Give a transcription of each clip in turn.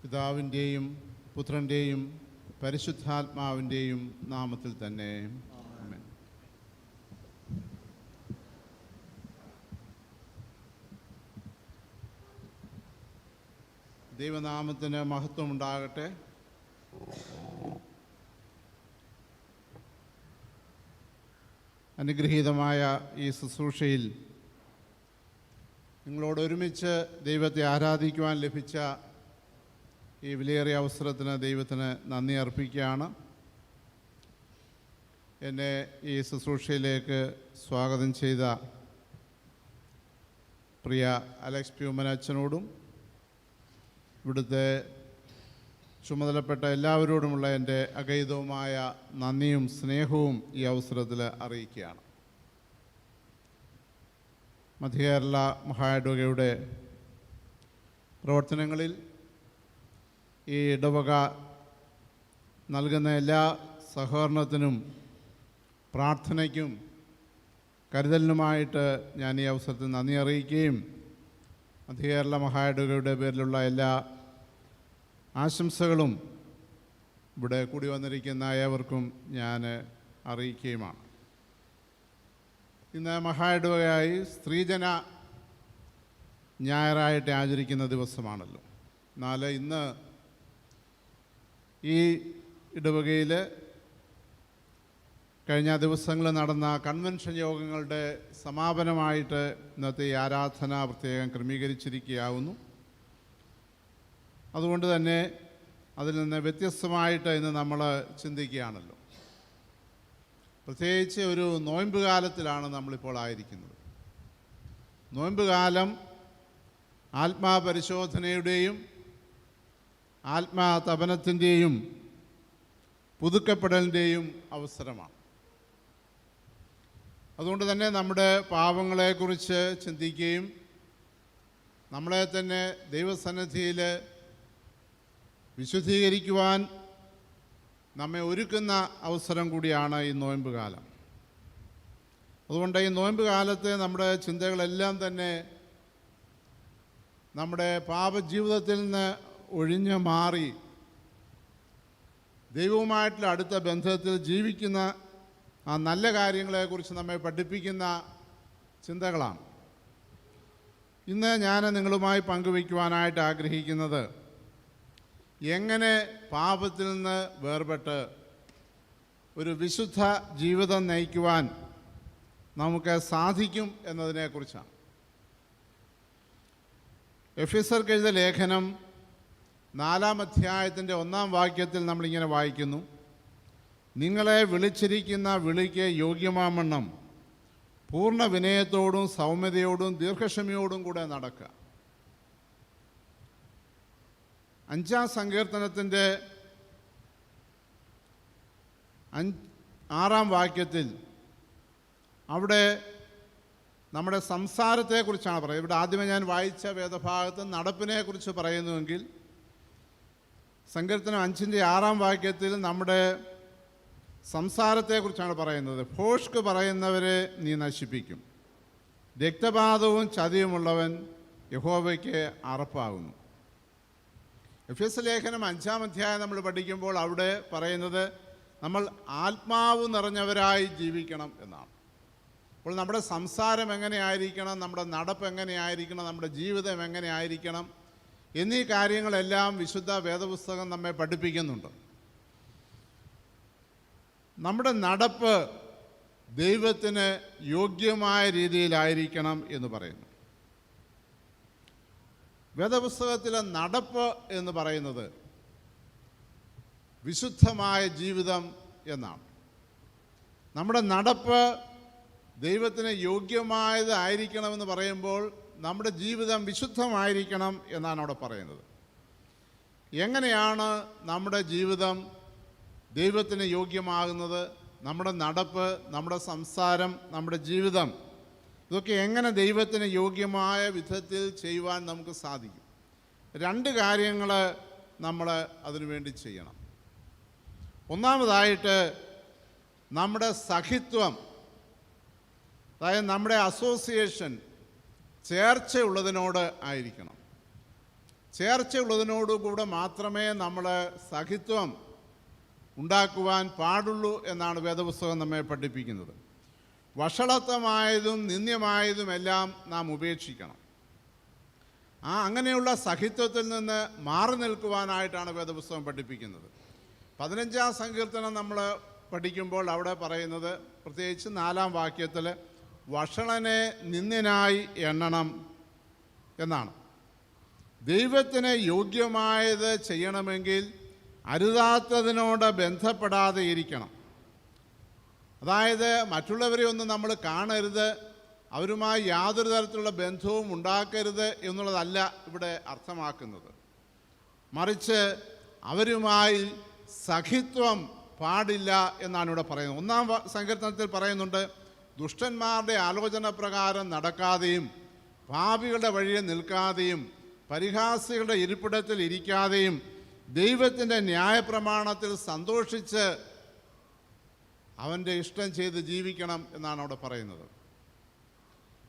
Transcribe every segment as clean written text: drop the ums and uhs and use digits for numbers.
പിതാവിൻ്റെയും പുത്രൻ്റെയും പരിശുദ്ധാത്മാവിൻ്റെയും നാമത്തിൽ തന്നെ ആമേൻ. ദൈവനാമത്തിന് മഹത്വമുണ്ടാകട്ടെ. അനുഗ്രഹീതമായ ഈ ശുശ്രൂഷയിൽ നിങ്ങളോട് ഒരുമിച്ച് ദൈവത്തെ ആരാധിക്കുവാൻ ലഭിച്ച ഈ വിലയേറിയ അവസരത്തിന് ദൈവത്തിന് നന്ദി അർപ്പിക്കുകയാണ്. എന്നെ ഈ ശുശ്രൂഷയിലേക്ക് സ്വാഗതം ചെയ്ത പ്രിയ അലക്സ് പ്യൂമൻ അച്ഛനോടും ഇവിടുത്തെ ചുമതലപ്പെട്ട എല്ലാവരോടുമുള്ള എൻ്റെ അഗൈതവുമായ നന്ദിയും സ്നേഹവും ഈ അവസരത്തിൽ അറിയിക്കുകയാണ്. മധ്യകേരള മഹായിടവകയുടെ പ്രവർത്തനങ്ങളിൽ ഈ ഇടവക നൽകുന്ന എല്ലാ സഹകരണത്തിനും പ്രാർത്ഥനയ്ക്കും കരുതലിനുമായിട്ട് ഞാൻ ഈ അവസരത്തിൽ നന്ദി അറിയിക്കുകയും മധ്യകേരള മഹായിടവകയുടെ പേരിലുള്ള എല്ലാ ആശംസകളും ഇവിടെ കൂടി വന്നിരിക്കുന്ന ഏവർക്കും ഞാൻ അറിയിക്കുകയുമാണ്. ഇന്ന് മഹായിടവകയായി സ്ത്രീജന ഞായറായിട്ട് ആചരിക്കുന്ന ദിവസമാണല്ലോ. എന്നാൽ ഇന്ന് ഈ ഇടവകയിൽ കഴിഞ്ഞ ദിവസങ്ങളിൽ നടന്ന കൺവെൻഷൻ യോഗങ്ങളുടെ സമാപനമായിട്ട് ഇന്നത്തെ ഈ ആരാധന പ്രത്യേകം ക്രമീകരിച്ചിരിക്കുകയാവുന്നു. അതുകൊണ്ട് തന്നെ അതിൽ നിന്ന് വ്യത്യസ്തമായിട്ട് ഇന്ന് നമ്മൾ ചിന്തിക്കുകയാണല്ലോ. പ്രത്യേകിച്ച് ഒരു നോയമ്പ് കാലത്തിലാണ് നമ്മളിപ്പോൾ ആയിരിക്കുന്നത്. നോയമ്പ് കാലം ആത്മാപരിശോധനയുടെയും ആത്മാതപനത്തിൻ്റെയും പുതുക്കപ്പെടലിൻ്റെയും അവസരമാണ്. അതുകൊണ്ട് തന്നെ നമ്മുടെ പാപങ്ങളെക്കുറിച്ച് ചിന്തിക്കുകയും നമ്മളെ തന്നെ ദൈവസന്നിധിയിൽ വിശുദ്ധീകരിക്കുവാൻ നമ്മെ ഒരുക്കുന്ന അവസരം കൂടിയാണ് ഈ നോയമ്പ് കാലം. അതുകൊണ്ട് ഈ നോയമ്പ് കാലത്തെ നമ്മുടെ ചിന്തകളെല്ലാം തന്നെ നമ്മുടെ പാപജീവിതത്തിൽ നിന്ന് ഒഴിഞ്ഞു മാറി ദൈവവുമായിട്ടുള്ള അടുത്ത ബന്ധത്തിൽ ജീവിക്കുന്ന ആ നല്ല കാര്യങ്ങളെക്കുറിച്ച് നമ്മെ പഠിപ്പിക്കുന്ന ചിന്തകളാണ്. ഇന്ന് ഞാൻ നിങ്ങളുമായി പങ്കുവയ്ക്കുവാനായിട്ട് ആഗ്രഹിക്കുന്നത് എങ്ങനെ പാപത്തിൽ നിന്ന് വേർപെട്ട് ഒരു വിശുദ്ധ ജീവിതം നയിക്കുവാൻ നമുക്ക് സാധിക്കും എന്നതിനെക്കുറിച്ചാണ്. എഫെസ്യർക്ക് എഴുതിയ ലേഖനം 4-ാം അധ്യായത്തിൻ്റെ 1-ാം വാക്യത്തിൽ നമ്മളിങ്ങനെ വായിക്കുന്നു: നിങ്ങളെ വിളിച്ചിരിക്കുന്ന വിളിക്ക് യോഗ്യമാവണ്ണം പൂർണ്ണ വിനയത്തോടും സൗമ്യതയോടും ദീർഘക്ഷമയോടും കൂടെ നടക്കുക. 5-ാം സങ്കീർത്തനത്തിൻ്റെ 6-ാം വാക്യത്തിൽ അവിടെ നമ്മുടെ സംസാരത്തെക്കുറിച്ചാണ് പറയുന്നത്. ഇവിടെ ആദ്യമേ ഞാൻ വായിച്ച വേദഭാഗത്ത് നടപ്പിനെക്കുറിച്ച് പറയുന്നുവെങ്കിൽ സങ്കീർത്തനം 5-ന്റെ 6-ാം വാക്യത്തിൽ നമ്മുടെ സംസാരത്തെക്കുറിച്ചാണ് പറയുന്നത്. ഭോഷ്ക് പറയുന്നവരെ നീ നശിപ്പിക്കും, രക്തപാതവും ചതിയുമുള്ളവൻ യഹോവയ്ക്ക് അറപ്പാകുന്നു. എഫെസ്യ ലേഖനം 5-ാം അധ്യായം നമ്മൾ പഠിക്കുമ്പോൾ അവിടെ പറയുന്നത് നമ്മൾ ആത്മാവ് നിറഞ്ഞവരായി ജീവിക്കണം എന്നാണ്. അപ്പോൾ നമ്മുടെ സംസാരം എങ്ങനെയായിരിക്കണം, നമ്മുടെ നടപ്പ് എങ്ങനെയായിരിക്കണം, നമ്മുടെ ജീവിതം എങ്ങനെയായിരിക്കണം എന്നീ കാര്യങ്ങളെല്ലാം വിശുദ്ധ വേദപുസ്തകം നമ്മെ പഠിപ്പിക്കുന്നുണ്ട്. നമ്മുടെ നടപ്പ് ദൈവത്തിന് യോഗ്യമായ രീതിയിലായിരിക്കണം എന്ന് പറയുന്നു. വേദപുസ്തകത്തിലെ നടപ്പ് എന്ന് പറയുന്നത് വിശുദ്ധമായ ജീവിതം എന്നാണ്. നമ്മുടെ നടപ്പ് ദൈവത്തിന് യോഗ്യമായതായിരിക്കണമെന്ന് പറയുമ്പോൾ നമ്മുടെ ജീവിതം വിശുദ്ധമായിരിക്കണം എന്നാണ് അവിടെ പറയുന്നത്. എങ്ങനെയാണ് നമ്മുടെ ജീവിതം ദൈവത്തിന് യോഗ്യമാകുന്നത്? നമ്മുടെ നടപ്പ്, നമ്മുടെ സംസാരം, നമ്മുടെ ജീവിതം, ഇതൊക്കെ എങ്ങനെ ദൈവത്തിന് യോഗ്യമായ വിധത്തിൽ ചെയ്യുവാൻ നമുക്ക് സാധിക്കും? 2 കാര്യങ്ങൾ നമ്മൾ അതിനുവേണ്ടി ചെയ്യണം. ഒന്നാമതായിട്ട് നമ്മുടെ സഖിത്വം, അതായത് നമ്മുടെ അസോസിയേഷൻ ചേർച്ചയുള്ളതിനോട് ആയിരിക്കണം. ചേർച്ചയുള്ളതിനോടുകൂടെ മാത്രമേ നമ്മൾ സഹിത്വം ഉണ്ടാക്കുവാൻ പാടുള്ളൂ എന്നാണ് വേദപുസ്തകം നമ്മെ പഠിപ്പിക്കുന്നത്. വഷളത്വമായതും നിന്ദ്യമായതുമെല്ലാം നാം ഉപേക്ഷിക്കണം. അങ്ങനെയുള്ള സഹിത്വത്തിൽ നിന്ന് മാറി നിൽക്കുവാനായിട്ടാണ് വേദപുസ്തകം പഠിപ്പിക്കുന്നത്. 15-ാം സങ്കീർത്തനം നമ്മൾ പഠിക്കുമ്പോൾ അവിടെ പറയുന്നത്, പ്രത്യേകിച്ച് 4-ാം വാക്യത്തിൽ, വഷളനെ നിന്ദ്യനായി എണ്ണണം എന്നാണ്. ദൈവത്തിന് യോഗ്യമായത് ചെയ്യണമെങ്കിൽ അരുതാത്തതിനോട് ബന്ധപ്പെടാതെ ഇരിക്കണം. അതായത് മറ്റുള്ളവരെ ഒന്നും നമ്മൾ കാണരുത്, അവരുമായി യാതൊരു തരത്തിലുള്ള ബന്ധവും ഉണ്ടാക്കരുത് എന്നുള്ളതല്ല ഇവിടെ അർത്ഥമാക്കുന്നത്. മറിച്ച് അവരുമായി സഖിത്വം പാടില്ല എന്നാണ് ഇവിടെ പറയുന്നത്. 1-ാം സങ്കീർത്തനത്തിൽ പറയുന്നുണ്ട്, ദുഷ്ടന്മാരുടെ ആലോചന പ്രകാരം നടക്കാതെയും പാപികളുടെ വഴിയിൽ നിൽക്കാതെയും പരിഹാസികളുടെ ഇരിപ്പിടത്തിൽ ഇരിക്കാതെയും ദൈവത്തിൻ്റെ ന്യായപ്രമാണത്തിൽ സന്തോഷിച്ച് അവൻ്റെ ഇഷ്ടം ചെയ്ത് ജീവിക്കണം എന്നാണ് അവിടെ പറയുന്നത്.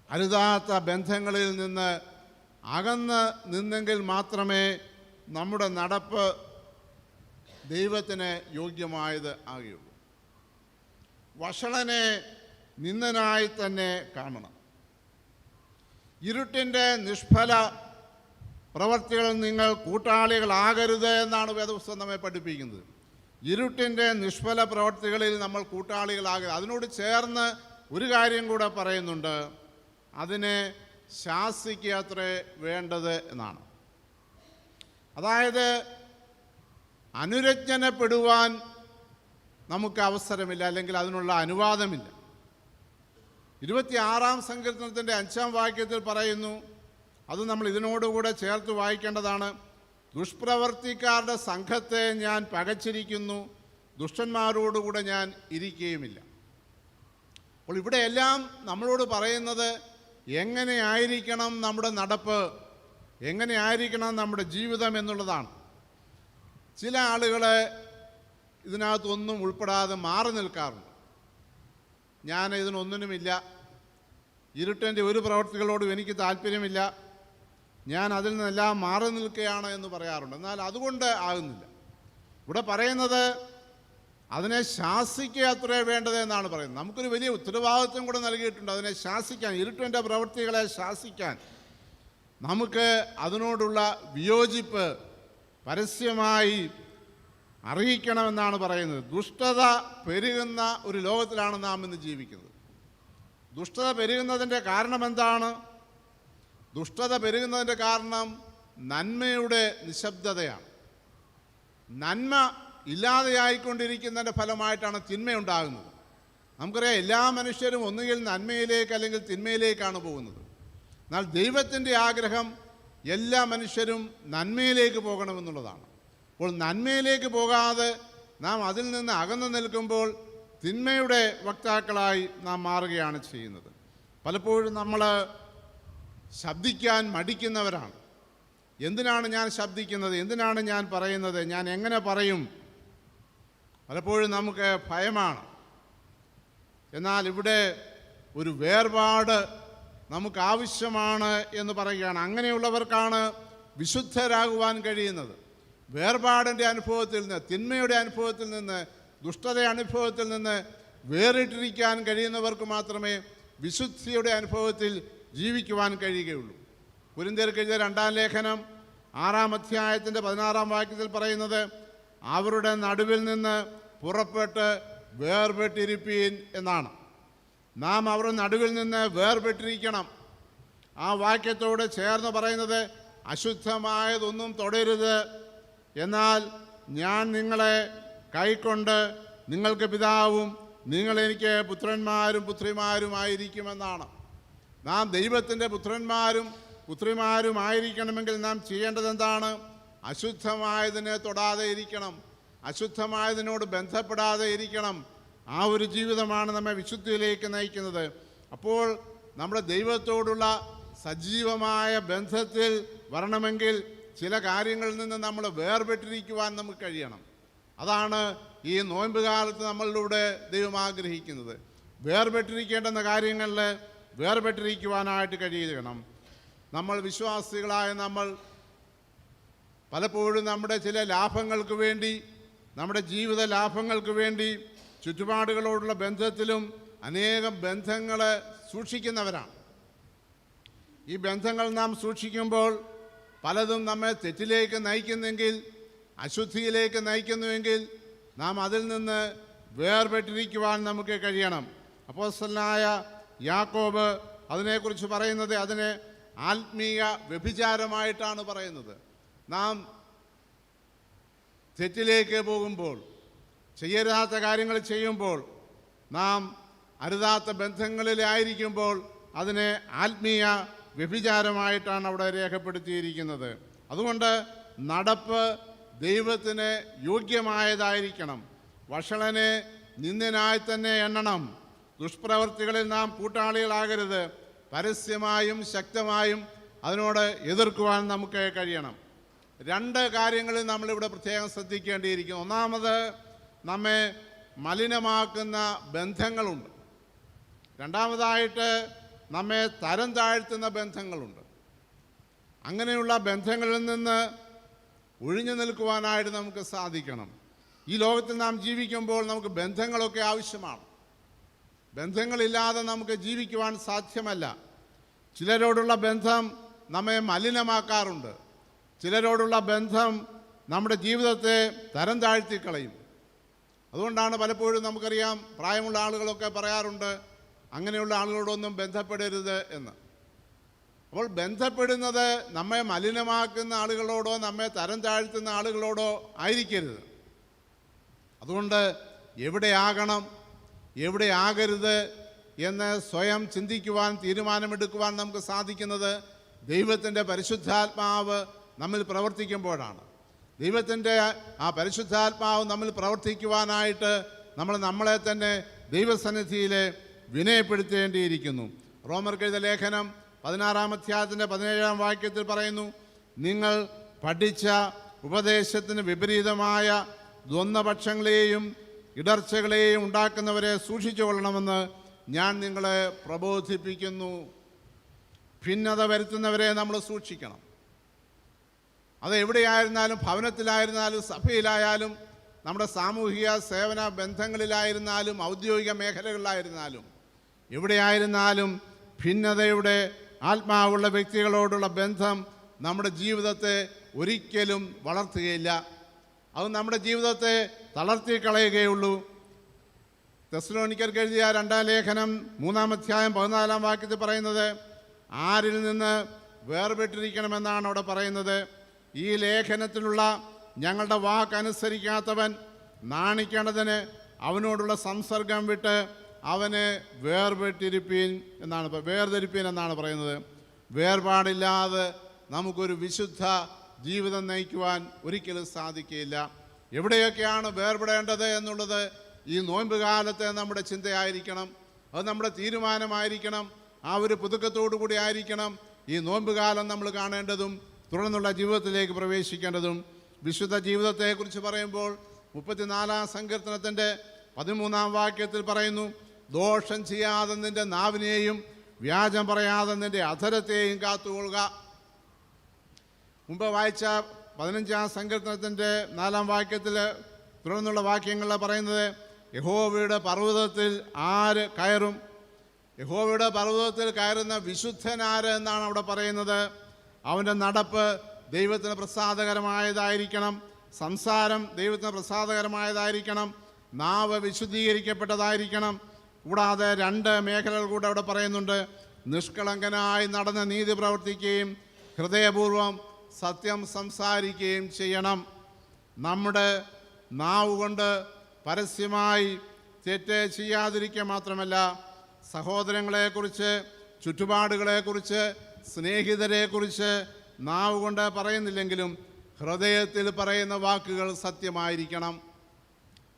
അരുതാത്ത ബന്ധങ്ങളിൽ നിന്ന് അകന്ന് നിന്നെങ്കിൽ മാത്രമേ നമ്മുടെ നടപ്പ് ദൈവത്തിന് യോഗ്യമായത് ആകുകയുള്ളൂ. വഷളനെ നിന്ദനായി തന്നെ കാണണം. ഇരുട്ടിൻ്റെ നിഷ്ഫല പ്രവർത്തികളിൽ നിങ്ങൾ കൂട്ടാളികളാകരുത് എന്നാണ് വേദപുസ്തകം നമ്മെ പഠിപ്പിക്കുന്നത്. ഇരുട്ടിൻ്റെ നിഷ്ഫല പ്രവർത്തികളിൽ നമ്മൾ കൂട്ടാളികളാകരുത്. അതിനോട് ചേർന്ന് ഒരു കാര്യം കൂടെ പറയുന്നുണ്ട്, അതിനെ ശാസിക്കത്രേ വേണ്ടത് എന്നാണ്. അതായത് അനുരഞ്ജനപ്പെടുവാൻ നമുക്ക് അവസരമില്ല, അല്ലെങ്കിൽ അതിനുള്ള അനുവാദമില്ല. 26-ാം സങ്കീർത്തനത്തിൻ്റെ 5-ാം വാക്യത്തിൽ പറയുന്നു, അത് നമ്മൾ ഇതിനോടുകൂടെ ചേർത്ത് വായിക്കേണ്ടതാണ്, ദുഷ്പ്രവർത്തിക്കാരുടെ സംഘത്തെ ഞാൻ പകച്ചിരിക്കുന്നു, ദുഷ്ടന്മാരോടുകൂടെ ഞാൻ ഇരിക്കുകയുമില്ല. അപ്പോൾ ഇവിടെയെല്ലാം നമ്മളോട് പറയുന്നത് എങ്ങനെയായിരിക്കണം നമ്മുടെ നടപ്പ്, എങ്ങനെയായിരിക്കണം നമ്മുടെ ജീവിതം എന്നുള്ളതാണ്. ചില ആളുകൾ ഇതിനകത്തൊന്നും ഉൾപ്പെടാതെ മാറി നിൽക്കാറുണ്ട്. ഞാൻ ഇതിനൊന്നിനുമില്ല, ഇരുട്ടിൻ്റെ ഒരു പ്രവർത്തികളോടും എനിക്ക് താല്പര്യമില്ല, ഞാൻ അതിൽ നിന്നെല്ലാം മാറി നിൽക്കുകയാണ് എന്ന് പറയാറുണ്ട്. എന്നാൽ അതുകൊണ്ട് ആകുന്നില്ല. ഇവിടെ പറയുന്നത് അതിനെ ശാസിക്കുക അത്രേ വേണ്ടത് എന്നാണ് പറയുന്നത്. നമുക്കൊരു വലിയ ഉത്തരവാദിത്വം കൂടെ നൽകിയിട്ടുണ്ട്, അതിനെ ശാസിക്കാൻ, ഇരുട്ടിൻ്റെ പ്രവൃത്തികളെ ശാസിക്കാൻ. നമുക്ക് അതിനോടുള്ള വിയോജിപ്പ് പരസ്യമായി അറിയിക്കണമെന്നാണ് പറയുന്നത്. ദുഷ്ടത പെരുകുന്ന ഒരു ലോകത്തിലാണ് നാം ഇന്ന് ജീവിക്കുന്നത്. ദുഷ്ടത പെരുകുന്നതിൻ്റെ കാരണം എന്താണ്? ദുഷ്ടത പെരുകുന്നതിൻ്റെ കാരണം നന്മയുടെ നിശബ്ദതയാണ്. നന്മ ഇല്ലാതെയായിക്കൊണ്ടിരിക്കുന്നതിൻ്റെ ഫലമായിട്ടാണ് തിന്മയുണ്ടാകുന്നത്. നമുക്കറിയാം, എല്ലാ മനുഷ്യരും ഒന്നുകിൽ നന്മയിലേക്ക് അല്ലെങ്കിൽ തിന്മയിലേക്കാണ് പോകുന്നത്. എന്നാൽ ദൈവത്തിൻ്റെ ആഗ്രഹം എല്ലാ മനുഷ്യരും നന്മയിലേക്ക് പോകണമെന്നുള്ളതാണ്. അപ്പോൾ നന്മയിലേക്ക് പോകാതെ നാം അതിൽ നിന്ന് അകന്നു നിൽക്കുമ്പോൾ തിന്മയുടെ വക്താക്കളായി നാം മാറുകയാണ് ചെയ്യുന്നത്. പലപ്പോഴും നമ്മൾ ശബ്ദിക്കാൻ മടിക്കുന്നവരാണ്. എന്തിനാണ് ഞാൻ ശബ്ദിക്കുന്നത്, എന്തിനാണ് ഞാൻ പറയുന്നത്, ഞാൻ എങ്ങനെ പറയും, പലപ്പോഴും നമുക്ക് ഭയമാണ്. എന്നാൽ ഇവിടെ ഒരു വേർപാട് നമുക്ക് ആവശ്യമാണ് എന്ന് പറയുകയാണ്. അങ്ങനെയുള്ളവർക്കാണ് വിശുദ്ധരാകുവാൻ കഴിയുന്നത്. വേർപാടിൻ്റെ അനുഭവത്തിൽ നിന്ന്, തിന്മയുടെ അനുഭവത്തിൽ നിന്ന്, ദുഷ്ടത അനുഭവത്തിൽ നിന്ന് വേറിട്ടിരിക്കാൻ കഴിയുന്നവർക്ക് മാത്രമേ വിശുദ്ധിയുടെ അനുഭവത്തിൽ ജീവിക്കുവാൻ കഴിയുകയുള്ളൂ. കൊരിന്ത്യർക്ക് എഴുതിയ 2-ാം ലേഖനം 6-ാം അധ്യായത്തിൻ്റെ 16-ാം വാക്യത്തിൽ പറയുന്നത്, അവരുടെ നടുവിൽ നിന്ന് പുറപ്പെട്ട് വേർപെട്ടിരിപ്പീൻ എന്നാണ്. നാം അവരുടെ നടുവിൽ നിന്ന് വേർപെട്ടിരിക്കണം. ആ വാക്യത്തോട് ചേർന്ന് പറയുന്നത്, അശുദ്ധമായതൊന്നും തൊടരുത്, എന്നാൽ ഞാൻ നിങ്ങളെ കൈക്കൊണ്ട് നിങ്ങൾക്ക് പിതാവും നിങ്ങൾ എനിക്ക് പുത്രന്മാരും പുത്രിമാരുമായിരിക്കുമെന്നാണ്. നാം ദൈവത്തിൻ്റെ പുത്രന്മാരും പുത്രിമാരുമായിരിക്കണമെങ്കിൽ നാം ചെയ്യേണ്ടത് എന്താണ്? അശുദ്ധമായതിനെ തൊടാതെ ഇരിക്കണം, അശുദ്ധമായതിനോട് ബന്ധപ്പെടാതെ ഇരിക്കണം. ആ ഒരു ജീവിതമാണ് നമ്മെ വിശുദ്ധിയിലേക്ക് നയിക്കുന്നത്. അപ്പോൾ നമ്മുടെ ദൈവത്തോടുള്ള സജീവമായ ബന്ധത്തിൽ വരണമെങ്കിൽ ചില കാര്യങ്ങളിൽ നിന്ന് നമ്മൾ വേർപെട്ടിരിക്കുവാൻ നമുക്ക് കഴിയണം. അതാണ് ഈ നോയമ്പ് കാലത്ത് നമ്മളിലൂടെ ദൈവം ആഗ്രഹിക്കുന്നത്. വേർപെട്ടിരിക്കേണ്ടുന്ന കാര്യങ്ങളിൽ വേർപെട്ടിരിക്കുവാനായിട്ട് കഴിയണം. നമ്മൾ വിശ്വാസികളായ നമ്മൾ പലപ്പോഴും നമ്മുടെ ചില ലാഭങ്ങൾക്ക് വേണ്ടി, നമ്മുടെ ജീവിത ലാഭങ്ങൾക്ക് വേണ്ടി ചുറ്റുപാടുകളോടുള്ള ബന്ധത്തിലും അനേകം ബന്ധങ്ങൾ സൂക്ഷിക്കുന്നവരാണ്. ഈ ബന്ധങ്ങൾ നാം സൂക്ഷിക്കുമ്പോൾ പലതും നമ്മെ തെറ്റിലേക്ക് നയിക്കുന്നെങ്കിൽ, അശുദ്ധിയിലേക്ക് നയിക്കുന്നുവെങ്കിൽ നാം അതിൽ നിന്ന് വേർപെട്ടിരിക്കുവാൻ നമുക്ക് കഴിയണം. അപ്പോസ്തലനായ യാക്കോബ് അതിനെക്കുറിച്ച് പറയുന്നത് അതിനെ ആത്മീയ വ്യഭിചാരമായിട്ടാണ് പറയുന്നത്. നാം തെറ്റിലേക്ക് പോകുമ്പോൾ, ചെയ്യരുതാത്ത കാര്യങ്ങൾ ചെയ്യുമ്പോൾ, നാം അരുതാത്ത ബന്ധങ്ങളിലായിരിക്കുമ്പോൾ അതിനെ ആത്മീയ വ്യഭിചാരമായിട്ടാണ് അവിടെ രേഖപ്പെടുത്തിയിരിക്കുന്നത്. അതുകൊണ്ട് നടപ്പ് ദൈവത്തിന് യോഗ്യമായതായിരിക്കണം. വഷളനെ നിന്ദ്യനായി തന്നെ എണ്ണണം. ദുഷ്പ്രവൃത്തികളിൽ നാം കൂട്ടാളികളാകരുത്. പരസ്യമായും ശക്തമായും അതിനോട് എതിർക്കുവാൻ നമുക്ക് കഴിയണം. രണ്ട് കാര്യങ്ങളിൽ നമ്മളിവിടെ പ്രത്യേകം ശ്രദ്ധിക്കേണ്ടിയിരിക്കുന്നു. ഒന്നാമത്, നമ്മെ മലിനമാക്കുന്ന ബന്ധങ്ങളുണ്ട്. രണ്ടാമതായിട്ട്, നമ്മെ തരം താഴ്ത്തുന്ന ബന്ധങ്ങളുണ്ട്. അങ്ങനെയുള്ള ബന്ധങ്ങളിൽ നിന്ന് ഒഴിഞ്ഞു നിൽക്കുവാനായിട്ട് നമുക്ക് സാധിക്കണം. ഈ ലോകത്തിൽ നാം ജീവിക്കുമ്പോൾ നമുക്ക് ബന്ധങ്ങളൊക്കെ ആവശ്യമാണ്. ബന്ധങ്ങളില്ലാതെ നമുക്ക് ജീവിക്കുവാൻ സാധ്യമല്ല. ചിലരോടുള്ള ബന്ധം നമ്മെ മലിനമാക്കാറുണ്ട്. ചിലരോടുള്ള ബന്ധം നമ്മുടെ ജീവിതത്തെ തരം താഴ്ത്തിക്കളയും. അതുകൊണ്ടാണ് പലപ്പോഴും നമുക്കറിയാം, പ്രായമുള്ള ആളുകളൊക്കെ പറയാറുണ്ട്, അങ്ങനെയുള്ള ആളുകളോടൊന്നും ബന്ധപ്പെടരുത് എന്ന്. അപ്പോൾ ബന്ധപ്പെടുന്നത് നമ്മെ മലിനമാക്കുന്ന ആളുകളോടോ നമ്മെ തരം താഴ്ത്തുന്ന ആളുകളോടോ ആയിരിക്കരുത്. അതുകൊണ്ട് എവിടെയാകണം, എവിടെ ആകരുത് എന്ന് സ്വയം ചിന്തിക്കുവാൻ, തീരുമാനമെടുക്കുവാൻ നമുക്ക് സാധിക്കുന്നത് ദൈവത്തിൻ്റെ പരിശുദ്ധാത്മാവ് നമ്മിൽ പ്രവർത്തിക്കുമ്പോഴാണ്. ദൈവത്തിൻ്റെ ആ പരിശുദ്ധാത്മാവ് നമ്മിൽ പ്രവർത്തിക്കുവാനായിട്ട് നമ്മളെ തന്നെ ദൈവസന്നിധിയിൽ വിനയപ്പെടുത്തേണ്ടിയിരിക്കുന്നു. റോമർക്കെഴുതിയ ലേഖനം 16-ാം അധ്യായത്തിൻ്റെ 17-ാം വാക്യത്തിൽ പറയുന്നു, നിങ്ങൾ പഠിച്ച ഉപദേശത്തിന് വിപരീതമായ ദ്വന്ദ്വപക്ഷങ്ങളെയും ഇടർച്ചകളെയും ഉണ്ടാക്കുന്നവരെ സൂക്ഷിച്ചുകൊള്ളണമെന്ന് ഞാൻ നിങ്ങളെ പ്രബോധിപ്പിക്കുന്നു. ഭിന്നത വരുത്തുന്നവരെ നമ്മൾ സൂക്ഷിക്കണം. അത് എവിടെയായിരുന്നാലും, ഭവനത്തിലായിരുന്നാലും, സഭയിലായാലും, നമ്മുടെ സാമൂഹിക സേവന ബന്ധങ്ങളിലായിരുന്നാലും, ഔദ്യോഗിക മേഖലകളിലായിരുന്നാലും, എവിടെയായിരുന്നാലും ഭിന്നതയുടെ ആത്മാവുള്ള വ്യക്തികളോടുള്ള ബന്ധം നമ്മുടെ ജീവിതത്തെ ഒരിക്കലും വളർത്തുകയില്ല. അത് നമ്മുടെ ജീവിതത്തെ തളർത്തിക്കളയുകയുള്ളൂ. തെസ്സലോനിക്കർക്ക് എഴുതിയ 2-ാം ലേഖനം 3-ാം അധ്യായം 14-ാം വാക്യത്തിൽ പറയുന്നത്, ആരിൽ നിന്ന് വേർപെട്ടിരിക്കണമെന്നാണ് അവിടെ പറയുന്നത്. ഈ ലേഖനത്തിലുള്ള ഞങ്ങളുടെ വാക്കനുസരിക്കാത്തവൻ നാണിക്കേണ്ടതിന് അവനോടുള്ള സംസർഗം വിട്ട് അവനെ വേർതിരിപ്പീൻ എന്നാണ് പറയുന്നത്. വേർപാടില്ലാതെ നമുക്കൊരു വിശുദ്ധ ജീവിതം നയിക്കുവാൻ ഒരിക്കലും സാധിക്കുകയില്ല. എവിടെയൊക്കെയാണ് വേർപെടേണ്ടത് എന്നുള്ളത് ഈ നോയമ്പ് കാലത്തെ നമ്മുടെ ചിന്തയായിരിക്കണം. അത് നമ്മുടെ തീരുമാനമായിരിക്കണം. ആ ഒരു പുതുക്കത്തോടു കൂടി ആയിരിക്കണം ഈ നോയമ്പ് കാലം നമ്മൾ കാണേണ്ടതും തുടർന്നുള്ള ജീവിതത്തിലേക്ക് പ്രവേശിക്കേണ്ടതും. വിശുദ്ധ ജീവിതത്തെക്കുറിച്ച് പറയുമ്പോൾ 34-ാം സങ്കീർത്തനത്തിൻ്റെ 13-ാം വാക്യത്തിൽ പറയുന്നു, ദോഷം ചെയ്യാതെ നിൻ്റെ നാവിനെയും വ്യാജം പറയാതെ നിൻ്റെ അധരത്തെയും കാത്തുകൊള്ളുക. മുമ്പ് വായിച്ച 15-ാം സങ്കീർത്തനത്തിൻ്റെ 4-ാം വാക്യത്തിൽ തുടർന്നുള്ള വാക്യങ്ങളിൽ പറയുന്നത്, യഹോവയുടെ പർവ്വതത്തിൽ ആര് കയറും? യഹോവയുടെ പർവ്വതത്തിൽ കയറുന്ന വിശുദ്ധനാര് എന്നാണ് അവിടെ പറയുന്നത്. അവൻ്റെ നടപ്പ് ദൈവത്തിന് പ്രസാദകരമായതായിരിക്കണം. സംസാരം ദൈവത്തിന് പ്രസാദകരമായതായിരിക്കണം. നാവ് വിശുദ്ധീകരിക്കപ്പെട്ടതായിരിക്കണം. കൂടാതെ 2 മേഖലകൾ കൂടെ അവിടെ പറയുന്നുണ്ട്. നിഷ്കളങ്കനായി നടന്ന് നീതി പ്രവർത്തിക്കുകയും ഹൃദയപൂർവ്വം സത്യം സംസാരിക്കുകയും ചെയ്യണം. നമ്മുടെ നാവ് കൊണ്ട് പരസ്യമായി തെറ്റ് ചെയ്യാതിരിക്കുക മാത്രമല്ല, സഹോദരങ്ങളെക്കുറിച്ച്, ചുറ്റുപാടുകളെക്കുറിച്ച്, സ്നേഹിതരെക്കുറിച്ച് നാവ് കൊണ്ട് പറയുന്നില്ലെങ്കിലും ഹൃദയത്തിൽ പറയുന്ന വാക്കുകൾ സത്യമായിരിക്കണം.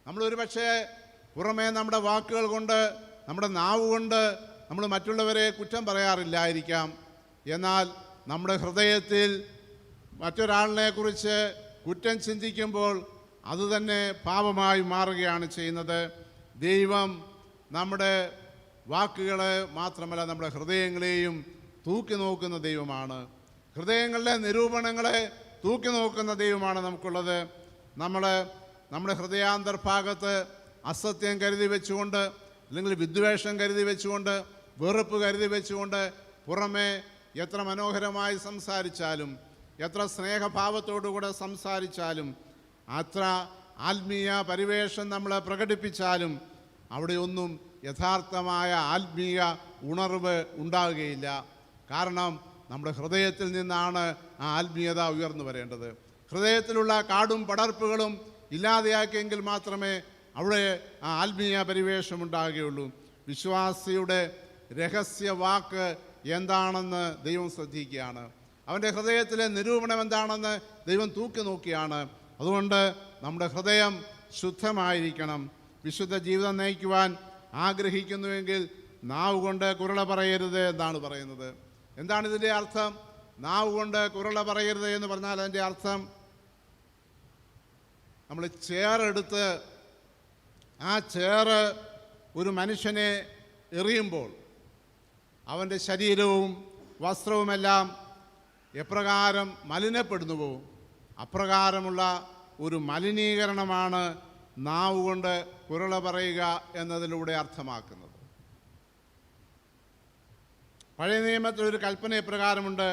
നമ്മളൊരു പക്ഷേ പുറമേ നമ്മുടെ വാക്കുകൾ കൊണ്ട്, നമ്മുടെ നാവ് കൊണ്ട് നമ്മൾ മറ്റുള്ളവരെ കുറ്റം പറയാറില്ലായിരിക്കാം. എന്നാൽ നമ്മുടെ ഹൃദയത്തിൽ മറ്റൊരാളിനെക്കുറിച്ച് കുറ്റം ചിന്തിക്കുമ്പോൾ അതുതന്നെ പാപമായി മാറുകയാണ് ചെയ്യുന്നത്. ദൈവം നമ്മുടെ വാക്കുകളെ മാത്രമല്ല നമ്മുടെ ഹൃദയങ്ങളെയും തൂക്കി നോക്കുന്ന ദൈവമാണ്. ഹൃദയങ്ങളിലെ നിരൂപണങ്ങളെ തൂക്കി നോക്കുന്ന ദൈവമാണ് നമുക്കുള്ളത്. നമ്മുടെ ഹൃദയാന്തർഭാഗത്ത് അസത്യം കരുതി വെച്ചുകൊണ്ട്, അല്ലെങ്കിൽ വിദ്വേഷം കരുതി വെച്ചുകൊണ്ട്, വെറുപ്പ് കരുതി വെച്ചുകൊണ്ട്, പുറമേ എത്ര മനോഹരമായി സംസാരിച്ചാലും, എത്ര സ്നേഹഭാവത്തോടുകൂടെ സംസാരിച്ചാലും, അത്ര ആത്മീയ പരിവേഷം നമ്മൾ പ്രകടിപ്പിച്ചാലും അവിടെയൊന്നും യഥാർത്ഥമായ ആത്മീയ ഉണർവ് ഉണ്ടാവുകയില്ല. കാരണം നമ്മുടെ ഹൃദയത്തിൽ നിന്നാണ് ആ ആത്മീയത ഉയർന്നു വരേണ്ടത്. ഹൃദയത്തിലുള്ള കാടും പടർപ്പുകളും ഇല്ലാതെയാക്കിയെങ്കിൽ മാത്രമേ അവിടെ ആ ആത്മീയ പരിവേഷം ഉണ്ടാകുകയുള്ളൂ. വിശ്വാസിയുടെ രഹസ്യവാക്ക് എന്താണെന്ന് ദൈവം ശ്രദ്ധിക്കുകയാണ്. അവൻ്റെ ഹൃദയത്തിലെ നിരൂപണം എന്താണെന്ന് ദൈവം തൂക്കി നോക്കിയാണ്. അതുകൊണ്ട് നമ്മുടെ ഹൃദയം ശുദ്ധമായിരിക്കണം. വിശുദ്ധ ജീവിതം നയിക്കുവാൻ ആഗ്രഹിക്കുന്നുവെങ്കിൽ നാവ് കൊണ്ട് കുരള പറയരുത് എന്നാണ് പറയുന്നത്. എന്താണ് ഇതിൻ്റെ അർത്ഥം? നാവ് കൊണ്ട് കുരള പറയരുത് എന്ന് പറഞ്ഞാൽ അതിൻ്റെ അർത്ഥം, നമ്മൾ ചേറെടുത്ത് ആ ചേറ് ഒരു മനുഷ്യനെ എറിയുമ്പോൾ അവൻ്റെ ശരീരവും വസ്ത്രവുമെല്ലാം എപ്രകാരം മലിനപ്പെടുന്നുവോ അപ്രകാരമുള്ള ഒരു മലിനീകരണമാണ് നാവ് കൊണ്ട് കുരള പറയുക എന്നതിലൂടെ അർത്ഥമാക്കുന്നത്. പഴയ നിയമത്തിൽ ഒരു കൽപ്പന ഇപ്രകാരമുണ്ട്: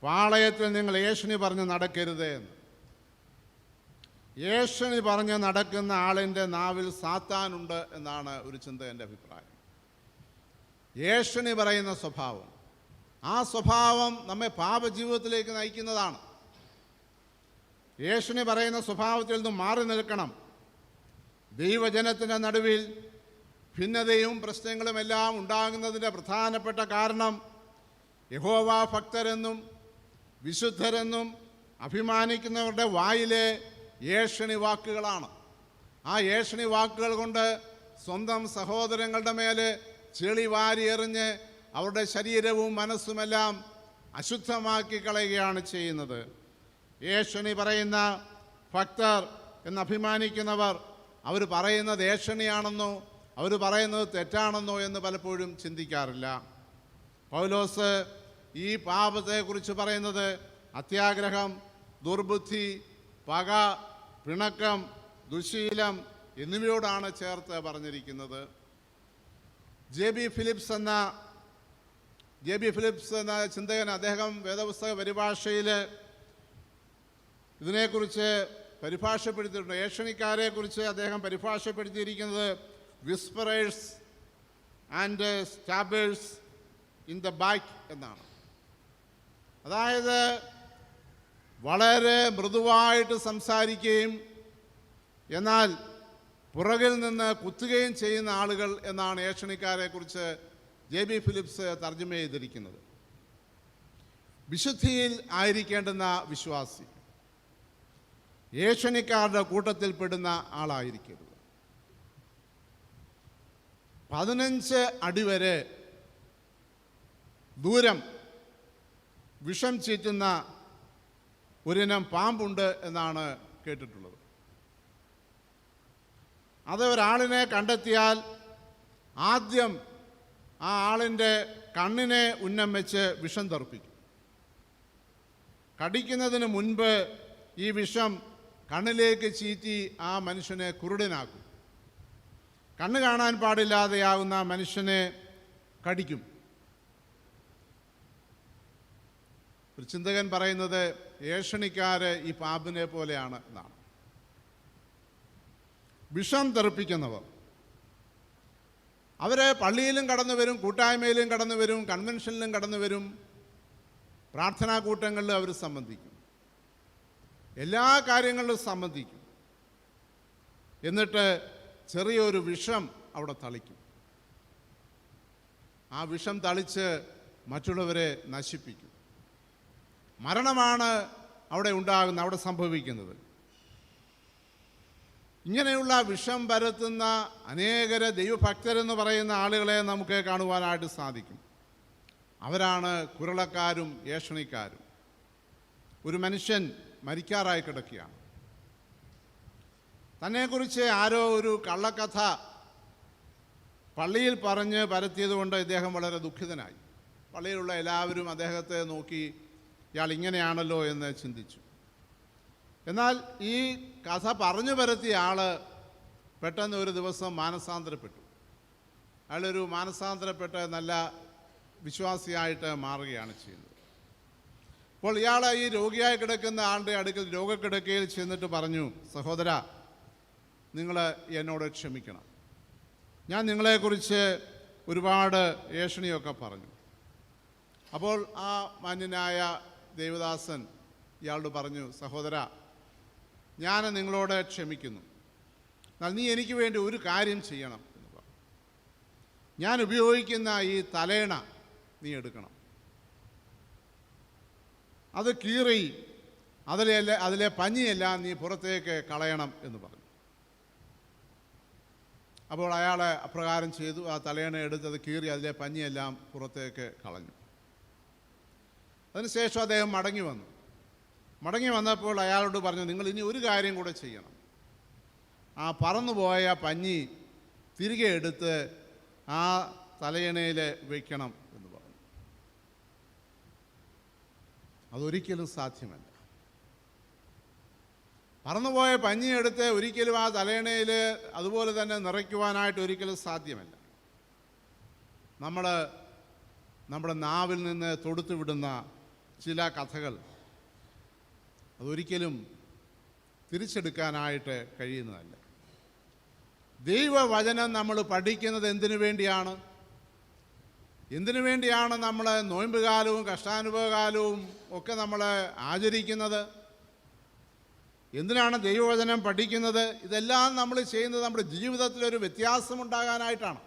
പാളയത്തിൽ നിങ്ങൾ ഏഷണി പറഞ്ഞ് നടക്കരുത് എന്ന്. ഏഷണി പറഞ്ഞ് നടക്കുന്ന ആളിൻ്റെ നാവിൽ സാത്താനുണ്ട് എന്നാണ് ഒരു ചിന്തകൻ്റെ അഭിപ്രായം. ഏഷണി പറയുന്ന സ്വഭാവം, ആ സ്വഭാവം നമ്മെ പാപജീവിതത്തിലേക്ക് നയിക്കുന്നതാണ്. ഏഷണി പറയുന്ന സ്വഭാവത്തിൽ നിന്നും മാറി നിൽക്കണം. ദൈവജനത്തിൻ്റെ നടുവിൽ ഭിന്നതയും പ്രശ്നങ്ങളുമെല്ലാം ഉണ്ടാകുന്നതിൻ്റെ പ്രധാനപ്പെട്ട കാരണം യഹോവ ഭക്തരെന്നും വിശുദ്ധരെന്നും അഭിമാനിക്കുന്നവരുടെ വായിലെ ഏഷണി വാക്കുകളാണ്. ആ ഏഷണി വാക്കുകൾ കൊണ്ട് സ്വന്തം സഹോദരങ്ങളുടെ മേലെ ചെളി വാരി എറിഞ്ഞ് അവരുടെ ശരീരവും മനസ്സുമെല്ലാം അശുദ്ധമാക്കി കളയുകയാണ് ചെയ്യുന്നത്. ഏഷണി പറയുന്ന ഭക്തർ എന്നഭിമാനിക്കുന്നവർ അവർ പറയുന്നത് ഏഷണിയാണെന്നോ അവർ പറയുന്നത് തെറ്റാണെന്നോ എന്ന് പലപ്പോഴും ചിന്തിക്കാറില്ല. പൗലോസ് ഈ പാപത്തെക്കുറിച്ച് പറയുന്നത് അത്യാഗ്രഹം, ദുർബുദ്ധി, പക, പിണക്കം, ദുശ്ശീലം എന്നിവയോടാണ് ചേർത്ത് പറഞ്ഞിരിക്കുന്നത്. ജെ ബി ഫിലിപ്സ് എന്ന ചിന്തകൻ, അദ്ദേഹം വേദപുസ്തക പരിഭാഷയിൽ ഇതിനെക്കുറിച്ച് പരിഭാഷപ്പെടുത്തിയിട്ടുണ്ട്. ഏഷണിക്കാരെക്കുറിച്ച് അദ്ദേഹം പരിഭാഷപ്പെടുത്തിയിരിക്കുന്നത് whisperers and stabbers in the back എന്നാണ്. അതായത് വളരെ മൃദുവായിട്ട് സംസാരിക്കുകയും എന്നാൽ പുറകിൽ നിന്ന് കുത്തുകയും ചെയ്യുന്ന ആളുകൾ എന്നാണ് ഏഷണിക്കാരെക്കുറിച്ച് ജെ ബി ഫിലിപ്സ് തർജ്ജമ ചെയ്തിരിക്കുന്നത്. വിശുദ്ധിയിൽ ആയിരിക്കേണ്ടുന്ന വിശ്വാസി ഏഷണിക്കാരുടെ കൂട്ടത്തിൽപ്പെടുന്ന ആളായിരിക്കരുത്. 15 അടി വരെ ദൂരം വിഷം ചീറ്റുന്ന ഒരിനം പാമ്പുണ്ട് എന്നാണ് കേട്ടിട്ടുള്ളത്. അത് ഒരാളിനെ കണ്ടെത്തിയാൽ ആദ്യം ആ ആളിൻ്റെ കണ്ണിനെ ഉന്നം വെച്ച് വിഷം തെറിപ്പിക്കും. കടിക്കുന്നതിന് മുൻപ് ഈ വിഷം കണ്ണിലേക്ക് ചീറ്റി ആ മനുഷ്യനെ കുരുടനാക്കും. കണ്ണ് കാണാൻ പാടില്ലാതെയാവുന്ന മനുഷ്യനെ കടിക്കും. ഒരു ചിന്തകൻ പറയുന്നത് ഏഷണിക്കാര് ഈ പാമ്പിനെ പോലെയാണ് എന്നാണ്. വിഷം തെറിപ്പിക്കുന്നവർ അവർ പള്ളിയിലും കടന്നു വരും, കൂട്ടായ്മയിലും കടന്നു വരും, കൺവെൻഷനിലും കടന്നു വരും, പ്രാർത്ഥനാ കൂട്ടങ്ങളിലും അവർ സംബന്ധിക്കും, എല്ലാ കാര്യങ്ങളിലും സംബന്ധിക്കും. എന്നിട്ട് ചെറിയൊരു വിഷം അവിടെ തളിക്കും. ആ വിഷം തളിച്ച് മറ്റുള്ളവരെ നശിപ്പിക്കും. മരണമാണ് അവിടെ ഉണ്ടാകുന്നത്, അവിടെ സംഭവിക്കുന്നത്. ഇങ്ങനെയുള്ള വിഷം പരത്തുന്ന അനേകരെ ദൈവഭക്തരെന്ന് പറയുന്ന ആളുകളെ നമുക്ക് കാണുവാനായിട്ട് സാധിക്കും. അവരാണ് കുരളക്കാരും ഏഷണിക്കാരും. ഒരു മനുഷ്യൻ മരിക്കാറായി കിടക്കുകയാണ്. തന്നെക്കുറിച്ച് ആരോ ഒരു കള്ളക്കഥ പള്ളിയിൽ പറഞ്ഞ് പരത്തിയതുകൊണ്ട് ഇദ്ദേഹം വളരെ ദുഃഖിതനായി. പള്ളിയിലുള്ള എല്ലാവരും അദ്ദേഹത്തെ നോക്കി ഇയാൾ ഇങ്ങനെയാണല്ലോ എന്ന് ചിന്തിച്ചു. എന്നാൽ ഈ കഥ പറഞ്ഞു പരത്തിയ ആൾ പെട്ടെന്ന് ഒരു ദിവസം മാനസാന്തരപ്പെട്ടു. അയാളൊരു മാനസാന്തരപ്പെട്ട് നല്ല വിശ്വാസിയായിട്ട് മാറുകയാണ് ചെയ്യുന്നത്. അപ്പോൾ ഇയാൾ ഈ രോഗിയായി കിടക്കുന്ന ആളുടെ അടുക്കൽ രോഗക്കിടക്കയിൽ ചെന്നിട്ട് പറഞ്ഞു, സഹോദര, നിങ്ങൾ എന്നോട് ക്ഷമിക്കണം. ഞാൻ നിങ്ങളെക്കുറിച്ച് ഒരുപാട് ഏഷണിയൊക്കെ പറഞ്ഞു. അപ്പോൾ ആ മാന്യനായ ദേവദാസൻ ഇയാളോട് പറഞ്ഞു, സഹോദര, ഞാൻ നിങ്ങളോട് ക്ഷമിക്കുന്നു. എന്നാൽ നീ എനിക്ക് വേണ്ടി ഒരു കാര്യം ചെയ്യണം എന്ന് പറഞ്ഞു. ഞാൻ ഉപയോഗിക്കുന്ന ഈ തലേണ നീ എടുക്കണം, അത് കീറി അതിലെ പഞ്ഞിയെല്ലാം നീ പുറത്തേക്ക് കളയണം എന്ന് പറഞ്ഞു. അപ്പോൾ അയാൾ അപ്രകാരം ചെയ്തു. ആ തലേണ എടുത്തത് കീറി അതിലെ പഞ്ഞിയെല്ലാം പുറത്തേക്ക് കളഞ്ഞു. അതിനുശേഷം അദ്ദേഹം മടങ്ങി വന്നപ്പോൾ അയാളോട് പറഞ്ഞു, നിങ്ങൾ ഇനി ഒരു കാര്യം കൂടെ ചെയ്യണം. ആ പറന്നുപോയ പഞ്ഞി തിരികെ എടുത്ത് ആ തലയണയിൽ വയ്ക്കണം എന്ന് പറഞ്ഞു. അതൊരിക്കലും സാധ്യമല്ല. പറന്നുപോയ പഞ്ഞിയെടുത്ത് ഒരിക്കലും ആ തലയണയിൽ അതുപോലെ തന്നെ നിറയ്ക്കുവാനായിട്ട് ഒരിക്കലും സാധ്യമല്ല. നമ്മുടെ നാവിൽ നിന്ന് തൊടുത്തു വിടുന്ന ചില കഥകൾ അതൊരിക്കലും തിരിച്ചെടുക്കാനായിട്ട് കഴിയുന്നതല്ല. ദൈവവചനം നമ്മൾ പഠിക്കുന്നത് എന്തിനു വേണ്ടിയാണ്? എന്തിനു വേണ്ടിയാണ് നമ്മൾ നോയമ്പുകാലവും കഷ്ടാനുഭവകാലവും ഒക്കെ നമ്മൾ ആചരിക്കുന്നത്? എന്തിനാണ് ദൈവവചനം പഠിക്കുന്നത്? ഇതെല്ലാം നമ്മൾ ചെയ്യുന്നത് നമ്മുടെ ജീവിതത്തിലൊരു വ്യത്യാസമുണ്ടാകാനായിട്ടാണ്.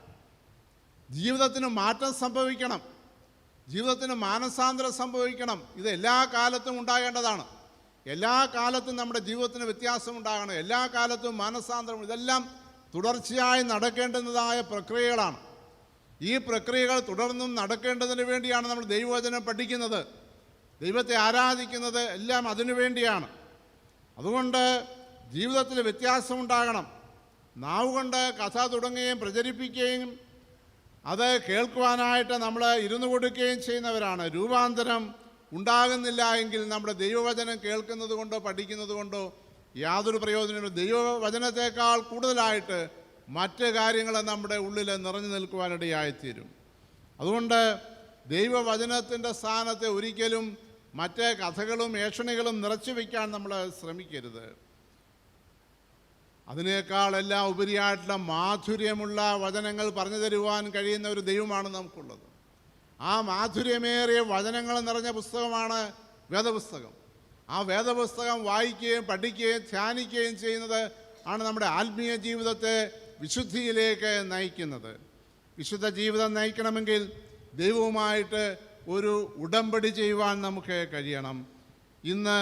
ജീവിതത്തിന് മാറ്റം സംഭവിക്കണം, ജീവിതത്തിന് മാനസാന്തരം സംഭവിക്കണം. ഇത് എല്ലാ കാലത്തും ഉണ്ടാകേണ്ടതാണ്. എല്ലാ കാലത്തും നമ്മുടെ ജീവിതത്തിന് വ്യത്യാസം ഉണ്ടാകണം, എല്ലാ കാലത്തും മാനസാന്തരം. ഇതെല്ലാം തുടർച്ചയായി നടക്കേണ്ടുന്നതായ പ്രക്രിയകളാണ്. ഈ പ്രക്രിയകൾ തുടർന്നും നടക്കേണ്ടതിന് വേണ്ടിയാണ് നമ്മൾ ദൈവവചനം പഠിക്കുന്നത്, ദൈവത്തെ ആരാധിക്കുന്നത്, എല്ലാം അതിനു വേണ്ടിയാണ്. അതുകൊണ്ട് ജീവിതത്തിൽ വ്യത്യാസമുണ്ടാകണം. നാവുകൊണ്ട് കഥ തുടങ്ങുകയും പ്രചരിപ്പിക്കുകയും അത് കേൾക്കുവാനായിട്ട് നമ്മൾ ഇരുന്നു കൊടുക്കുകയും ചെയ്യുന്നവരാണ്. രൂപാന്തരം ഉണ്ടാകുന്നില്ല എങ്കിൽ നമ്മുടെ ദൈവവചനം കേൾക്കുന്നത് കൊണ്ടോ പഠിക്കുന്നത് കൊണ്ടോ യാതൊരു പ്രയോജനമില്ല. ദൈവവചനത്തെക്കാൾ കൂടുതലായിട്ട് മറ്റ് കാര്യങ്ങൾ നമ്മുടെ ഉള്ളിൽ നിറഞ്ഞു നിൽക്കുവാനിടയായിത്തീരും. അതുകൊണ്ട് ദൈവവചനത്തിൻ്റെ സ്ഥാനത്തെ ഒരിക്കലും മറ്റ് കഥകളും ഏഷണികളും നിറച്ചു വയ്ക്കാൻ നമ്മൾ ശ്രമിക്കരുത്. അതിനേക്കാളെല്ലാം ഉപരിയായിട്ടുള്ള മാധുര്യമുള്ള വചനങ്ങൾ പറഞ്ഞു തരുവാൻ കഴിയുന്ന ഒരു ദൈവമാണ് നമുക്കുള്ളത്. ആ മാധുര്യമേറിയ വചനങ്ങൾ നിറഞ്ഞ പുസ്തകമാണ് വേദപുസ്തകം. ആ വേദപുസ്തകം വായിക്കുകയും പഠിക്കുകയും ധ്യാനിക്കുകയും ചെയ്യുന്നത് ആണ് നമ്മുടെ ആത്മീയ ജീവിതത്തെ വിശുദ്ധിയിലേക്ക് നയിക്കുന്നത്. വിശുദ്ധ ജീവിതം നയിക്കണമെങ്കിൽ ദൈവവുമായിട്ട് ഒരു ഉടമ്പടി ചെയ്യുവാൻ നമുക്ക് കഴിയണം. ഇന്ന്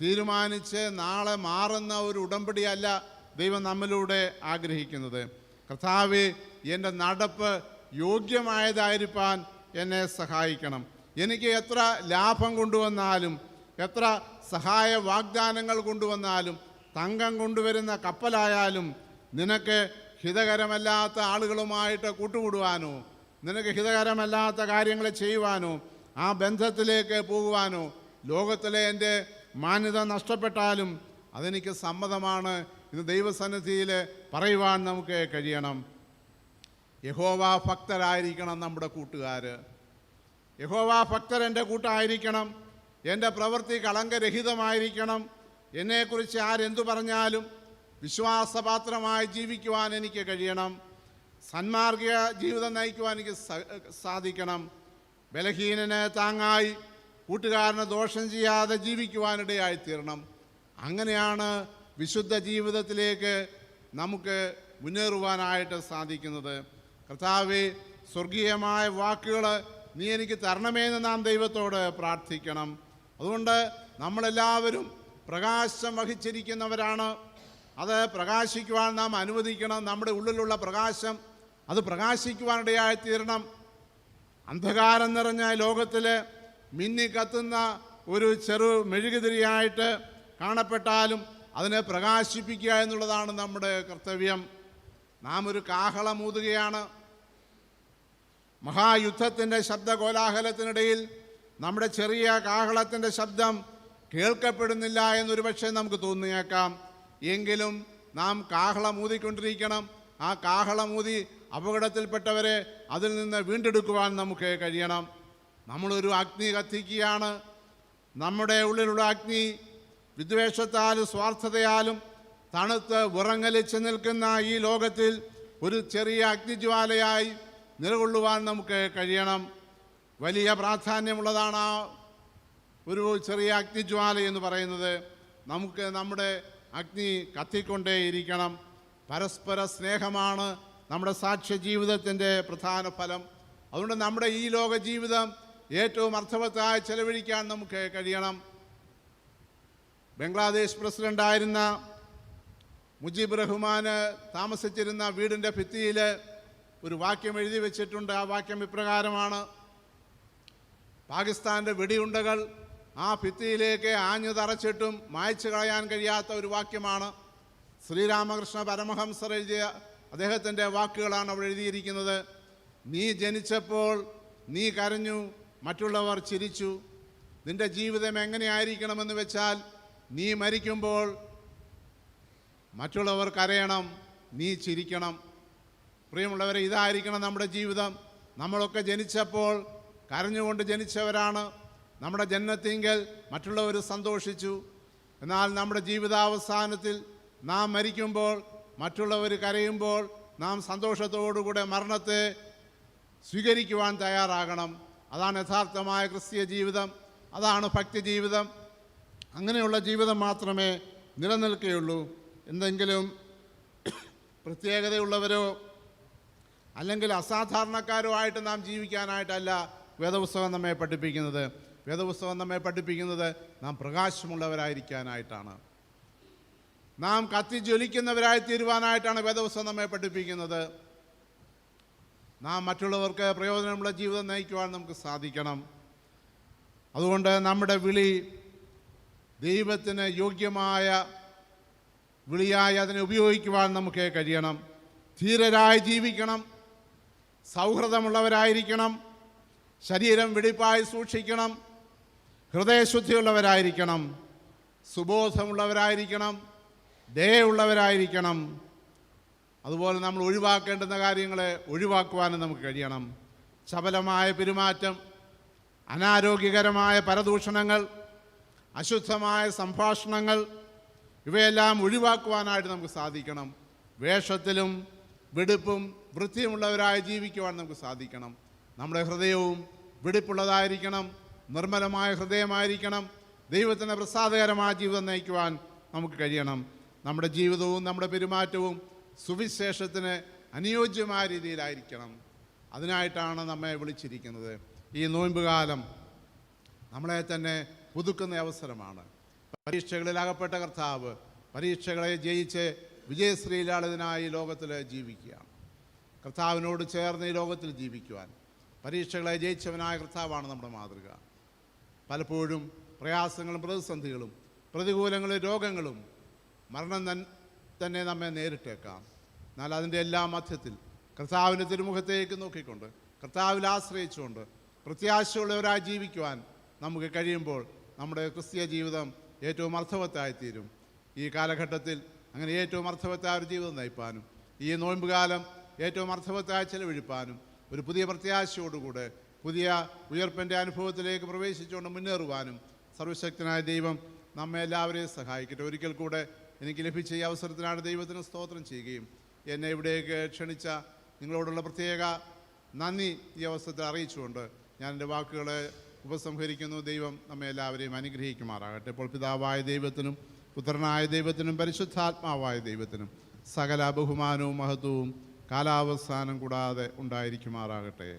തീരുമാനിച്ച് നാളെ മാറുന്ന ഒരു ഉടമ്പടിയല്ല ദൈവം നമ്മിലൂടെ ആഗ്രഹിക്കുന്നത്. കർത്താവേ, എൻ്റെ നടപ്പ് യോഗ്യമായതായിരിക്കാൻ എന്നെ സഹായിക്കണം. എനിക്ക് എത്ര ലാഭം കൊണ്ടുവന്നാലും, എത്ര സഹായ വാഗ്ദാനങ്ങൾ കൊണ്ടുവന്നാലും, തങ്കം കൊണ്ടുവരുന്ന കപ്പലായാലും നിനക്ക് ഹിതകരമല്ലാത്ത ആളുകളുമായിട്ട് കൂട്ടുകൂടുവാനോ, നിനക്ക് ഹിതകരമല്ലാത്ത കാര്യങ്ങൾ ചെയ്യുവാനോ, ആ ബന്ധത്തിലേക്ക് പോകുവാനോ, ലോകത്തിലെ എൻ്റെ മാന്യത നഷ്ടപ്പെട്ടാലും അതെനിക്ക് സമ്മതമാണ് ഇത് ദൈവസന്നിധിയിൽ പറയുവാൻ നമുക്ക് കഴിയണം. യഹോവ ഭക്തരായിരിക്കണം നമ്മുടെ കൂട്ടുകാർ. യഹോവ ഭക്തർ എൻ്റെ കൂട്ടായിരിക്കണം. എൻ്റെ പ്രവൃത്തി കളങ്കരഹിതമായിരിക്കണം. എന്നെക്കുറിച്ച് ആരെന്തു പറഞ്ഞാലും വിശ്വാസപാത്രമായി ജീവിക്കുവാൻ എനിക്ക് കഴിയണം. സന്മാർഗിക ജീവിതം നയിക്കുവാൻ എനിക്ക് സാധിക്കണം. ബലഹീനന് താങ്ങായി, കൂട്ടുകാരന് ദോഷം ചെയ്യാതെ ജീവിക്കുവാനിടയായിത്തീരണം. അങ്ങനെയാണ് വിശുദ്ധ ജീവിതത്തിലേക്ക് നമുക്ക് മുന്നേറുവാനായിട്ട് സാധിക്കുന്നത്. കർത്താവേ, സ്വർഗീയമായ വാക്കുകൾ നീ എനിക്ക് തരണമേന്ന് നാം ദൈവത്തോട് പ്രാർത്ഥിക്കണം. അതുകൊണ്ട് നമ്മളെല്ലാവരും പ്രകാശം വഹിച്ചിരിക്കുന്നവരാണ്. അത് പ്രകാശിക്കുവാൻ നാം അനുവദിക്കണം. നമ്മുടെ ഉള്ളിലുള്ള പ്രകാശം അത് പ്രകാശിക്കുവാനിടയായിത്തീരണം. അന്ധകാരം നിറഞ്ഞ ലോകത്തിൽ മിന്നിക്കത്തുന്ന ഒരു ചെറു മെഴുകുതിരിയായിട്ട് കാണപ്പെട്ടാലും അതിനെ പ്രകാശിപ്പിക്കുക എന്നുള്ളതാണ് നമ്മുടെ കർത്തവ്യം. നാം ഒരു കാഹളമൂതുകയാണ്. മഹായുദ്ധത്തിൻ്റെ ശബ്ദ കോലാഹലത്തിനിടയിൽ നമ്മുടെ ചെറിയ കാഹളത്തിൻ്റെ ശബ്ദം കേൾക്കപ്പെടുന്നില്ല എന്നൊരു പക്ഷേ നമുക്ക് തോന്നിയേക്കാം. എങ്കിലും നാം കാഹളമൂതിക്കൊണ്ടിരിക്കണം. ആ കാഹളമൂതി അപകടത്തിൽപ്പെട്ടവരെ അതിൽ നിന്ന് വീണ്ടെടുക്കുവാൻ നമുക്ക് കഴിയണം. നമ്മളൊരു അഗ്നി കത്തിക്കുകയാണ്. നമ്മുടെ ഉള്ളിലുള്ള അഗ്നി വിദ്വേഷത്താലും സ്വാർത്ഥതയാലും തണുത്ത് വിറങ്ങലിച്ച് നിൽക്കുന്ന ഈ ലോകത്തിൽ ഒരു ചെറിയ അഗ്നിജ്വാലയായി നിലകൊള്ളുവാൻ നമുക്ക് കഴിയണം. വലിയ പ്രാധാന്യമുള്ളതാണ് ആ ഒരു ചെറിയ അഗ്നിജ്വാല എന്ന് പറയുന്നത്. നമുക്ക് നമ്മുടെ അഗ്നി കത്തിക്കൊണ്ടേയിരിക്കണം. പരസ്പര സ്നേഹമാണ് നമ്മുടെ സാക്ഷ്യ ജീവിതത്തിൻ്റെ പ്രധാന ഫലം. അതുകൊണ്ട് നമ്മുടെ ഈ ലോക ജീവിതം ഏറ്റവും അർത്ഥവത്തായി ചെലവഴിക്കാൻ നമുക്ക് കഴിയണം. ബംഗ്ലാദേശ് പ്രസിഡൻ്റായിരുന്ന മുജീബ് റഹ്മാൻ താമസിച്ചിരുന്ന വീടിൻ്റെ ഭിത്തിയിൽ ഒരു വാക്യം എഴുതി വെച്ചിട്ടുണ്ട്. ആ വാക്യം ഇപ്രകാരമാണ്: പാകിസ്ഥാൻ്റെ വെടിയുണ്ടകൾ ആ ഭിത്തിയിലേക്ക് ആഞ്ഞു തറച്ചിട്ടും മായ്ച്ചു കളയാൻ കഴിയാത്ത ഒരു വാക്യമാണ്. ശ്രീരാമകൃഷ്ണ പരമഹംസർ എഴുതിയ അദ്ദേഹത്തിൻ്റെ വാക്കുകളാണ് അവിടെ എഴുതിയിരിക്കുന്നത്. നീ ജനിച്ചപ്പോൾ നീ കരഞ്ഞു, മറ്റുള്ളവർ ചിരിച്ചു. നിന്റെ ജീവിതം എങ്ങനെയായിരിക്കണമെന്ന് വെച്ചാൽ നീ മരിക്കുമ്പോൾ മറ്റുള്ളവർ കരയണം, നീ ചിരിക്കണം. പ്രിയമുള്ളവരെ, ഇതായിരിക്കണം നമ്മുടെ ജീവിതം. നമ്മളൊക്കെ ജനിച്ചപ്പോൾ കരഞ്ഞുകൊണ്ട് ജനിച്ചവരാണ്. നമ്മുടെ ജന്മത്തിങ്കൽ മറ്റുള്ളവർ സന്തോഷിച്ചു. എന്നാൽ നമ്മുടെ ജീവിതാവസാനത്തിൽ നാം മരിക്കുമ്പോൾ മറ്റുള്ളവർ കരയുമ്പോൾ നാം സന്തോഷത്തോടുകൂടെ മരണത്തെ സ്വീകരിക്കുവാൻ തയ്യാറാകണം. അതാണ് യഥാർത്ഥമായ ക്രിസ്തീയ ജീവിതം. അതാണ് ഭക്തി ജീവിതം. അങ്ങനെയുള്ള ജീവിതം മാത്രമേ നിലനിൽക്കുകയുള്ളൂ. എന്തെങ്കിലും പ്രത്യേകതയുള്ളവരോ അല്ലെങ്കിൽ അസാധാരണക്കാരോ ആയിട്ട് നാം ജീവിക്കാനായിട്ടല്ല വേദപുസ്തകം നമ്മെ പഠിപ്പിക്കുന്നത്. വേദപുസ്തകം നമ്മെ പഠിപ്പിക്കുന്നത് നാം പ്രകാശമുള്ളവരായിരിക്കാനായിട്ടാണ്. നാം കത്തിജ്വലിക്കുന്നവരായി തീരുവാനായിട്ടാണ് വേദപുസ്തകം നമ്മെ പഠിപ്പിക്കുന്നത്. നാം മറ്റുള്ളവർക്ക് പ്രയോജനമുള്ള ജീവിതം നയിക്കുവാൻ നമുക്ക് സാധിക്കണം. അതുകൊണ്ട് നമ്മുടെ വിളി ദൈവത്തിന് യോഗ്യമായ വിളിയായി അതിനെ ഉപയോഗിക്കുവാൻ നമുക്ക് കഴിയണം. ധീരരായി ജീവിക്കണം, സൗഹൃദമുള്ളവരായിരിക്കണം, ശരീരം വെടിപ്പായി സൂക്ഷിക്കണം, ഹൃദയശുദ്ധിയുള്ളവരായിരിക്കണം, സുബോധമുള്ളവരായിരിക്കണം, ദയയുള്ളവരായിരിക്കണം. അതുപോലെ നമ്മൾ ഒഴിവാക്കേണ്ടുന്ന കാര്യങ്ങളെ ഒഴിവാക്കുവാനും നമുക്ക് കഴിയണം. ചപലമായ പെരുമാറ്റം, അനാരോഗ്യകരമായ പരദൂഷണങ്ങൾ, അശുദ്ധമായ സംഭാഷണങ്ങൾ, ഇവയെല്ലാം ഒഴിവാക്കുവാനായിട്ട് നമുക്ക് സാധിക്കണം. വേഷത്തിലും വെടിപ്പും വൃത്തിയുമുള്ളവരായി ജീവിക്കുവാൻ നമുക്ക് സാധിക്കണം. നമ്മുടെ ഹൃദയവും വെടിപ്പുള്ളതായിരിക്കണം, നിർമ്മലമായ ഹൃദയമായിരിക്കണം. ദൈവത്തിന് പ്രസാദകരമായ ജീവിതം നയിക്കുവാൻ നമുക്ക് കഴിയണം. നമ്മുടെ ജീവിതവും നമ്മുടെ പെരുമാറ്റവും സുവിശേഷത്തിന് അനുയോജ്യമായ രീതിയിലായിരിക്കണം. അതിനായിട്ടാണ് നമ്മെ വിളിച്ചിരിക്കുന്നത്. ഈ നോയമ്പുകാലം നമ്മളെ തന്നെ പുതുക്കുന്ന അവസരമാണ്. പരീക്ഷകളിൽ അകപ്പെട്ട കർത്താവ് പരീക്ഷകളെ ജയിച്ച് വിജയശ്രീലാളിതനായി ലോകത്തിൽ ജീവിക്കുകയാണ്. കർത്താവിനോട് ചേർന്ന് ഈ ലോകത്തിൽ ജീവിക്കുവാൻ പരീക്ഷകളെ ജയിച്ചവനായ കർത്താവാണ് നമ്മുടെ മാതൃക. പലപ്പോഴും പ്രയാസങ്ങളും പ്രതിസന്ധികളും പ്രതികൂലങ്ങളും രോഗങ്ങളും മരണം തന്നെ നമ്മെ നേരിട്ടേക്കാം. എന്നാൽ അതിൻ്റെ എല്ലാ മധ്യത്തിൽ കർത്താവിൻ്റെ തിരുമുഖത്തേക്ക് നോക്കിക്കൊണ്ട് കർത്താവിൽ ആശ്രയിച്ചുകൊണ്ട് പ്രത്യാശയുള്ളവരായി ജീവിക്കുവാൻ നമുക്ക് കഴിയുമ്പോൾ നമ്മുടെ ക്രിസ്തീയ ജീവിതം ഏറ്റവും അർത്ഥവത്തായിത്തീരും. ഈ കാലഘട്ടത്തിൽ അങ്ങനെ ഏറ്റവും അർത്ഥവത്തായ ഒരു ജീവിതം നയിപ്പാനും ഈ നോയമ്പുകാലം ഏറ്റവും അർത്ഥവത്തായി ചെലവഴിപ്പാനും ഒരു പുതിയ പ്രത്യാശയോടുകൂടെ പുതിയ ഉയർപ്പിൻ്റെ അനുഭവത്തിലേക്ക് പ്രവേശിച്ചുകൊണ്ട് മുന്നേറുവാനും സർവശക്തനായ ദൈവം നമ്മെ എല്ലാവരെയും സഹായിക്കട്ടെ. ഒരിക്കൽ കൂടെ എനിക്ക് ലഭിച്ച ഈ അവസരത്തിനാണ് ദൈവത്തിന് സ്തോത്രം ചെയ്യുകയും എന്നെ ഇവിടേക്ക് ക്ഷണിച്ച നിങ്ങളോടുള്ള പ്രത്യേക നന്ദി ഈ അവസരത്തിൽ അറിയിച്ചുകൊണ്ട് ഞാൻ എൻ്റെ വാക്കുകളെ ഉപസംഹരിക്കുന്നു. ദൈവം നമ്മെ എല്ലാവരെയും അനുഗ്രഹിക്കുമാറാകട്ടെ. ഇപ്പോൾ പിതാവായ ദൈവത്തിനും പുത്രനായ ദൈവത്തിനും പരിശുദ്ധാത്മാവായ ദൈവത്തിനും സകല ബഹുമാനവും മഹത്വവും കാലാവസാനം കൂടാതെ ഉണ്ടായിരിക്കുമാറാകട്ടെ.